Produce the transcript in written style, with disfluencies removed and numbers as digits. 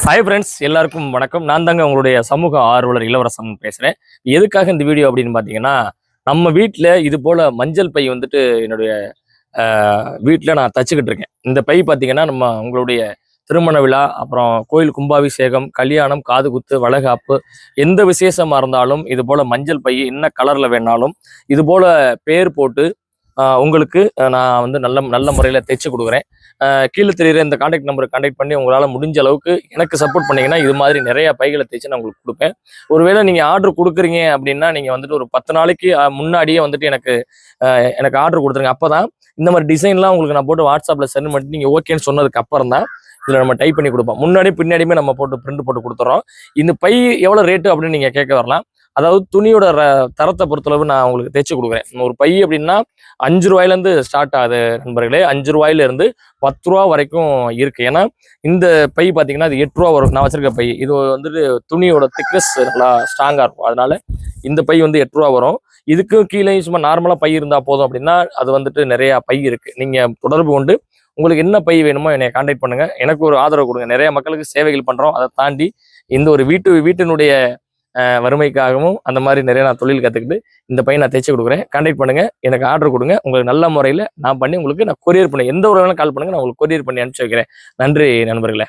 Hi friends, எல்லாருக்கும் வணக்கம். நான் தாங்க உங்களுடைய சமூக ஆர்வலர் இளவரசன் பேசுகிறேன். எதுக்காக இந்த வீடியோ அப்படின்னு பார்த்தீங்கன்னா, நம்ம வீட்டில் இது போல் மஞ்சள் பை வந்துட்டு என்னுடைய வீட்டில் நான் தச்சுக்கிட்டு இருக்கேன். இந்த பை பார்த்தீங்கன்னா, நம்ம உங்களுடைய திருமண விழா, அப்புறம் கோயில் கும்பாபிஷேகம், கல்யாணம், காது குத்து, வளைகாப்பு, எந்த விசேஷமாக இருந்தாலும் இது போல் மஞ்சள் பை என்ன கலரில் வேணாலும் இது போல் பேர் போட்டு உங்களுக்கு நான் வந்து நல்ல நல்ல முறையில் தைச்சு கொடுக்குறேன். கீழே தெரியுற இந்த கான்டாக்ட் நம்பருக்கு கான்டாக்ட் பண்ணி உங்களால் முடிஞ்ச அளவுக்கு எனக்கு சப்போர்ட் பண்ணீங்கன்னா இது மாதிரி நிறைய பைகளை தைச்சு நான் உங்களுக்கு கொடுப்பேன். ஒருவேளை நீங்கள் ஆர்டர் கொடுக்குறீங்க அப்படின்னா நீங்கள் வந்துட்டு ஒரு 10 நாளைக்கு முன்னாடியே வந்துட்டு எனக்கு ஆர்டர் கொடுத்துருங்க. அப்போ தான் இந்த மாதிரி டிசைன்லாம் உங்களுக்கு நான் போட்டு வாட்ஸ்அப்பில் சென்ட் பண்ணிட்டு நீங்கள் ஓகேன்னு சொன்னதுக்கு அப்புறம் தான் இதில் நம்ம டைப் பண்ணி கொடுப்போம். முன்னாடி பின்னாடியுமே நம்ம போட்டு பிரிண்ட் போட்டு கொடுத்துறோம். இந்த பை எவ்வளோ ரேட்டு அப்படின்னு நீங்கள் கேட்க வரலாம். அதாவது துணியோட தரத்தை பொறுத்தளவு நான் உங்களுக்கு தைச்சு கொடுக்குறேன். ஒரு பை அப்படின்னா 5 ரூபாயிலேருந்து ஸ்டார்ட் ஆகுது நண்பர்களே. 5 ரூபாயிலேருந்து 10 ரூபா வரைக்கும் இருக்கு. ஏன்னா இந்த பை பார்த்தீங்கன்னா அது 8 ரூபா வரும். நான் வச்சிருக்க பை இது வந்துட்டு துணியோட திக்னஸ் நல்லா ஸ்ட்ராங்காக இருக்கும். அதனால இந்த பை வந்து 8 ரூபா வரும். இதுக்கும் கீழே சும்மா நார்மலாக பை இருந்தால் போதும் அப்படின்னா அது வந்துட்டு நிறையா பை இருக்கு. நீங்கள் தொடர்பு கொண்டு உங்களுக்கு என்ன பை வேணுமோ என்னை கான்டாக்ட் பண்ணுங்க. எனக்கு ஒரு ஆதரவு கொடுங்க. நிறைய மக்களுக்கு சேவைகள் பண்றோம். அதை தாண்டி இந்த ஒரு வீட்டினுடைய வறுமைக்காகவும் அந்த மாதிரி நிறைய நான் தொழில் கற்றுக்கிட்டு இந்த பையன் நான் தைச்சு கொடுக்குறேன். கான்டாக்ட் பண்ணுங்க, எனக்கு ஆர்டர் கொடுங்க. உங்களுக்கு நல்ல முறையில் நான் பண்ணி உங்களுக்கு நான் கொரியர் பண்ணி எந்த ஒரு வேணாலும் கால் பண்ணுங்க, நான் உங்களுக்கு கொரியர் பண்ணி அனுப்பிச்சு வைக்கிறேன். நன்றி நண்பர்களே.